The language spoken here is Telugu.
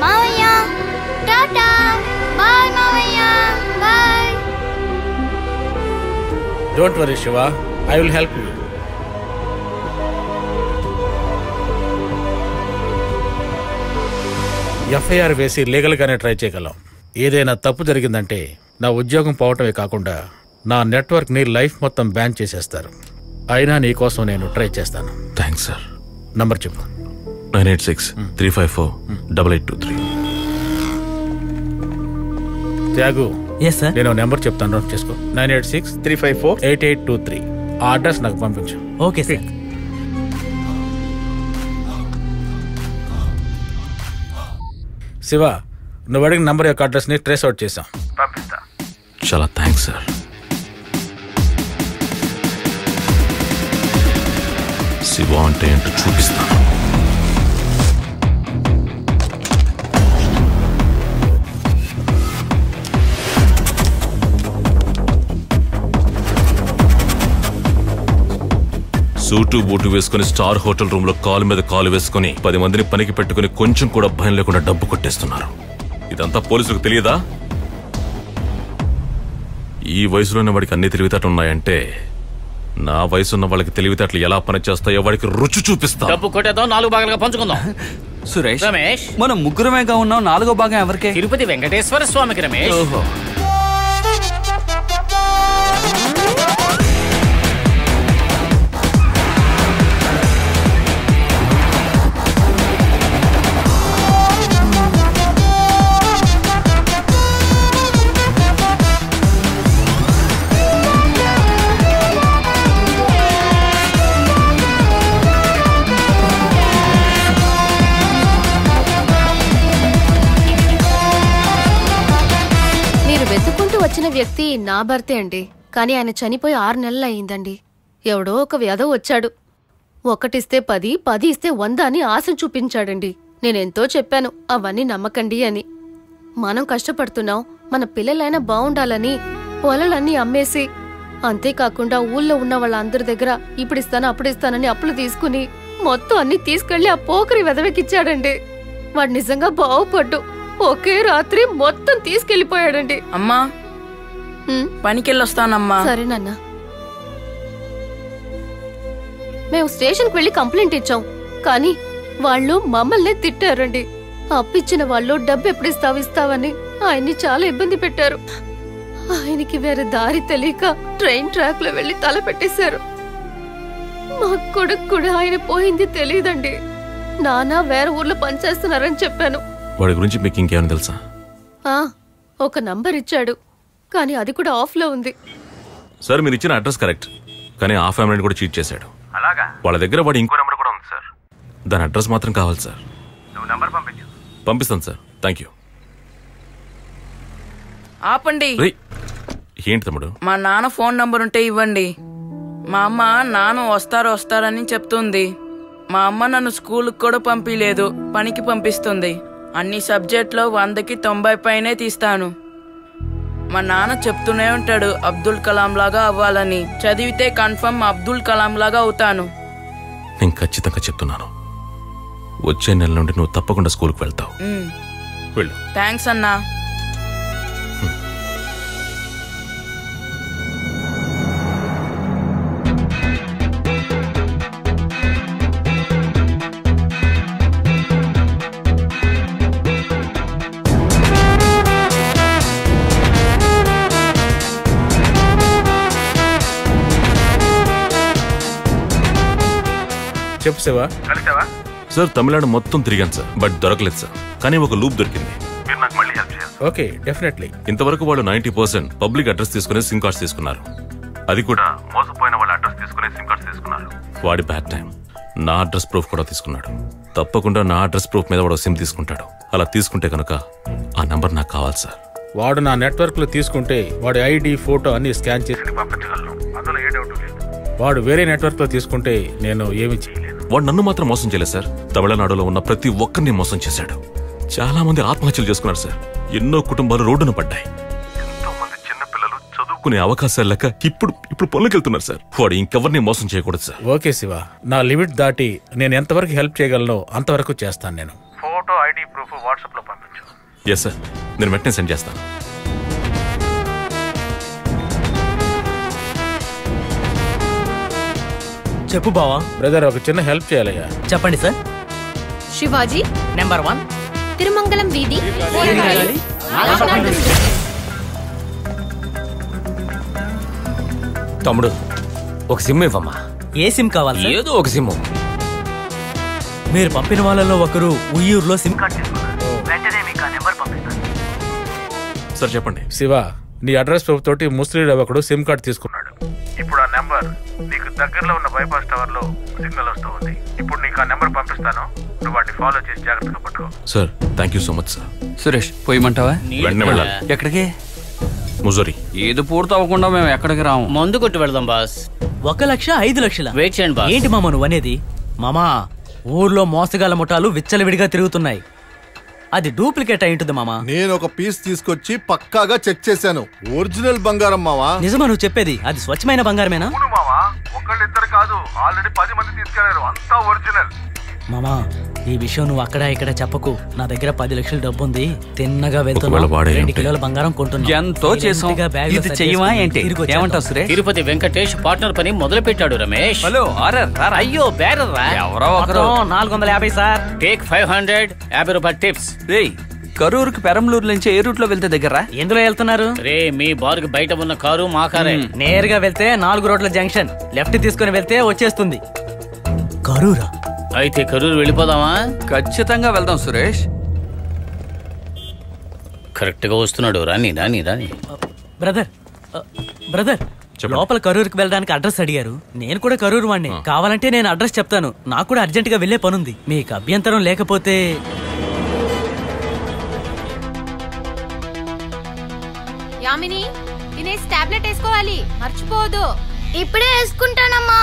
మావయ్య టాటా బాయ్ మావయ్య bye. Don't worry Shiva, I will help you. FIR వేసి లీగల్గానే ట్రై చేయగలం. ఏదైనా తప్పు జరిగిందంటే నా ఉద్యోగం పోవటమే కాకుండా నా నెట్వర్క్ని లైఫ్ మొత్తం బ్యాన్ చేసేస్తారు. అయినా నీకోసం నేను ట్రై చేస్తాను. Thanks sir. నంబర్ చెప్పు. 986-354-8823. త్యాగు, నేను నెంబర్ చెప్తాను, నోట్ చేసుకో. 986-354-8823. ఆ అడ్రస్ నాకు పంపించు. Okay sir. శివ, నువ్వు అడిగిన నంబర్ యొక్క అడ్రస్ని ట్రేస్ అవుట్ చేసాం. పంపిస్తా. చాలా థ్యాంక్స్ సార్. శివ అంటే ఏంటో చూపిస్తాను. సూటు బూటు వేసుకుని స్టార్ హోటల్ రూమ్ లో కాలు మీద కాలు వేసుకుని 10 మందిని పనికి పెట్టుకుని కొంచెం కూడా భయం లేకుండా డబ్బు కొట్టేస్తున్నారు. ఇదంతా పోలీసులకు తెలియదా? ఈ వయసులోనే వాడికి అన్ని తెలివితేటలు ఉన్నాయంటే నా వయసున్న వాళ్ళకి తెలివితేటలు ఎలా పనిచేస్తాయో వాడికి రుచి చూపిస్తా. డబ్బు కొట్టేద్దాం, 4 భాగాలుగా పంచుకుందాం. సురేష్, రమేష్, మనం ముగ్గురమేగా ఉన్నాం, 4వ భాగం ఎవరికే? తిరుపతి వెంకటేశ్వర స్వామికి. రమేష్, ఓహో. వచ్చిన వ్యక్తి నా భర్తే అండి. కానీ ఆయన చనిపోయి 6 నెలలు అయిందండి. ఎవడో ఒక వ్యధ వచ్చాడు. 1 ఇస్తే 10, 10 ఇస్తే 100 అని ఆశను చూపించాడండి. నేనెంతో చెప్పాను అవన్నీ నమ్మకండి అని. మనం కష్టపడుతున్నాం, మన పిల్లలైనా బాగుండాలని పొలాలన్నీ అమ్మేసి, అంతేకాకుండా ఊళ్ళో ఉన్న వాళ్ళందరి దగ్గర ఇప్పుడిస్తాను అప్పుడిస్తానని అప్పులు తీసుకుని మొత్తం అన్ని తీసుకెళ్లి ఆ పోకరి వెదవెక్కిచ్చాడండి. వాడు నిజంగా బాగుపడ్డు. ఒకే రాత్రి మొత్తం తీసుకెళ్లిపోయాడండి. అమ్మా, పనికెళ్ళొస్తానమ్మా. సరేనన్నా. మేము స్టేషన్కి వెళ్లి కంప్లైంట్ ఇచ్చాం, కానీ వాళ్ళు మమ్మల్నే తిట్టారండి. అప్పిచ్చిన వాళ్ళు డబ్బు ఎప్పుడు ఇస్తావని ఆయన్ని చాలా ఇబ్బంది పెట్టారు. ఆయనకి వేరే దారి తెలియక ట్రైన్ ట్రాక్ లో వెళ్లి తల పెట్టేశారు. మా కొడుకు కూడా ఆయన పోయింది తెలియదండి. నాన్న వేరే ఊర్లో పనిచేస్తున్నారని చెప్పాను. వాడి గురించి మీకు ఇంకేమైనా తెలుసా? ఒక నంబర్ ఇచ్చాడు, కానీ అది కూడా ఆఫ్ లో ఉంది. సార్, మీరు ఇచ్చిన అడ్రస్ కరెక్ట్, కానీ ఆ ఫ్యామిలీని కూడా చీట్ చేశాడు. అలాగా? వాళ్ళ దగ్గర వాడి ఇంకో నెంబర్ కూడా ఉంది సార్. దాని అడ్రస్ మాత్రం కావాలి సార్. నువ్వు నెంబర్ పంపించు. పంపిస్తాను సార్. Thank you. ఆపండి. ఏంటి తమ్ముడు? మా నాన్న ఫోన్ నంబర్ ఉంటే ఇవ్వండి. మా అమ్మ నాన్న వస్తారని చెప్తుంది. మా అమ్మ నన్ను స్కూల్కి కూడా పంపించలేదు, పనికి పంపిస్తుంది. అన్ని సబ్జెక్ట్లో 100కి 90 పైనే తీస్తాను. మా నాన్న చెప్తూనే ఉంటాడు అబ్దుల్ కలాం లాగా అవ్వాలని. చదివితే కన్ఫర్మ్ అబ్దుల్ కలాం లాగా అవుతాను. నేను ఖచ్చితంగా చెప్తున్నాను, వచ్చే నెల నుండి నువ్వు తప్పకుండా స్కూల్కి వెళ్తావు. వెళ్ళు. థ్యాంక్స్ అన్నా. చెప్పు శివ. సార్, తమిళనాడు మొత్తం తిరిగాను సార్, బట్ దొరకలేదు సార్. కానీ ఒక లూప్ దొరికింది. మీరు నాకు మళ్ళీ హెల్ప్ చేయాలి. Okay, definitely. ఇంతవరకు వాళ్ళు 90% పబ్లిక్ అడ్రస్ తీసుకునే సిమ్ కార్డ్స్ తీసుకున్నారు. అది కూడా మోసపోయిన వాళ్ళ అడ్రస్ తీసుకునే సిమ్ కార్డ్స్ తీసుకున్నారు. వాడి బ్యాడ్ టైం. నా అడ్రస్ ప్రూఫ్ కూడా తీసుకున్నాడు. తప్పకుండా నా అడ్రస్ ప్రూఫ్ మీద వాడు సిమ్ తీసుకుంటాడు. అలా తీసుకుంటే కనుక ఆ నంబర్ నాకు కావాలి సార్. వాడు నా నెట్వర్క్ లో తీసుకుంటే వాడి ఐడి, ఫోటో అన్ని స్కాన్ చేసి పంపించగలను. అందులో ఏ డౌట్ లేదు. వాడు వేరే నెట్వర్క్ లో తీసుకుంటే నేను ఏమి చేయలేను. వాడు నన్ను మాత్రం మోసం చేయలేదు సార్. తమిళనాడులో ఉన్న ప్రతి ఒక్కరిని మోసం చేశాడు. చాలా మంది ఆత్మహత్యలు చేసుకున్నారు సార్. ఎన్నో కుటుంబాలు రోడ్డున పడ్డాయి. ఎంతో మంది చిన్న పిల్లలు చదువుకునే అవకాశాలు లేక ఇప్పుడు పనులకెళ్తున్నారు సార్. వాడు ఇంకెవరిని మోసం చేయకూడదు సార్. ఓకే శివ, నా లిమిట్ దాటి నేను ఎంతవరకు హెల్ప్ చేయగలనో అంతవరకు చేస్తాను. నేను ఫోటో, ఐడి ప్రూఫ్ వాట్సాప్ లో పంపించు. ఎస్ సార్, నేను వెంటనే సెండ్ చేస్తాను. చెప్పు బావా. బ్రదర్, ఒక చిన్న హెల్ప్ చేయాలయ్యా. చెప్పండి సార్. శివాజీ నెంబర్ 1 తిరుమంగళం వీధి. తమ్ముడు, ఒక సిమ్ ఇవ్వమ్మా. ఏ సిమ్ కావాలి సార్? ఏదో ఒక సిమ్. మీరు పంపిన వాళ్ళలో ఒకరు ఉయ్యూరులో సిమ్ కార్డ్ తీసుకున్నారు. వెంటనే మీకు ఆ నెంబర్ పంపిస్తాను. సార్ చెప్పండి. శివ, నీ అడ్రస్ ప్రూఫ్ తోటి ముస్లిం ఒకడు సిమ్ కార్డ్ తీసుకున్నాడు. ఇప్పుడు ఆ నెంబర్ నీకు దగ్గరలో ఉన్న బైపాస్ టవర్ లో సిగ్నల్ వస్తూ ఉంది. ఇప్పుడు నీకు ఆ నెంబర్ పంపిస్తాను. నువ్వు వాటిని ఫాలో చేసి జాగ్రత్తగా పట్టుకో. Sir, thank you so much sir. Suresh, పోయమంటావా? వెంటనే వెళ్ళాలి. ఎక్కడికి? ముజోరీ. ఏది పూర్తి అవ్వకుండా మేము ఎక్కడికి రాము. మందు కొట్టి వెళ్దాం బాస్. 1,05,00,000. వెయిట్ చేయండి బాస్. ఏంటి మామ నువ్వు అనేది? మామా, ఊర్లో మోసగాళ్ళ ముఠాలు విచ్చలవిడిగా తిరుగుతున్నాయి. అది డూప్లికేట్ అయి ఉంటుంది మామా. నేను ఒక పీస్ తీసుకొచ్చి పక్కాగా చెక్ చేశాను. ఒరిజినల్ బంగారం మావా. నిజమా నువ్వు చెప్పేది? అది స్వచ్ఛమైన బంగారమేనా? ఒకళ్ళిద్దరు కాదు, ఆల్రెడీ 10 మంది తీసుకెళ్లారు. అంతా ఒరిజినల్. మామా, ఈ విషయం నువ్వు అక్కడ ఇక్కడ చెప్పకు. నా దగ్గర 10 లక్షల డబ్బు ఉంది. తిన్నగా వెళ్తున్నా. ఒకవేళ వాడే 2 ఉంటే. కిలోల బంగారం కొంటున్నా. ఎంతో చేసాం. ఇది చెయ్యమా ఏంటి? ఏమంటావు సురేష్? తిరుపతి వెంకటేష్ పార్ట్నర్ పని మొదలు పెట్టాడు రమేష్. హలో, అయ్యో బేరర్ రా. ఎవరో ఒకరు. 450 సార్. టేక్ 500, 50 రూపాయలు టిప్స్. రేయ్, కరూరుకి పెరంబలూరు నుంచి ఏ రూట్ లో వెళ్తే దగ్గర? ఎందులో వెళ్తున్నారు? రే, మీ బార్కి బయట ఉన్న కారు మా కారే. నేరుగా వెళ్తే 4 రోడ్ల జంక్షన్. లెఫ్ట్ తీసుకుని వెళ్తే వచ్చేస్తుంది. కరూరా? అయితే కరూరు వెళ్ళిపోదామా? ఖచ్చితంగా వెళ్దాం సురేష్. కరెక్ట్ గా వస్తున్నాడు. రాని. బ్రదర్, లోపల కరూరుకి వెళ్ళడానికి అడ్రస్ అడిగారు. నేను కూడా కరూరు వాడిని. కావాలంటే నేను అడ్రస్ చెప్తాను. నాకు కూడా అర్జెంట్ గా వెళ్లే పనుంది. మీకు అభ్యంతరం లేకపోతే. యామిని, తినేసి టాబ్లెట్ వేసుకోవాలి, మర్చిపోవద్దు. ఇప్పుడే వేసుకుంటానమ్మా.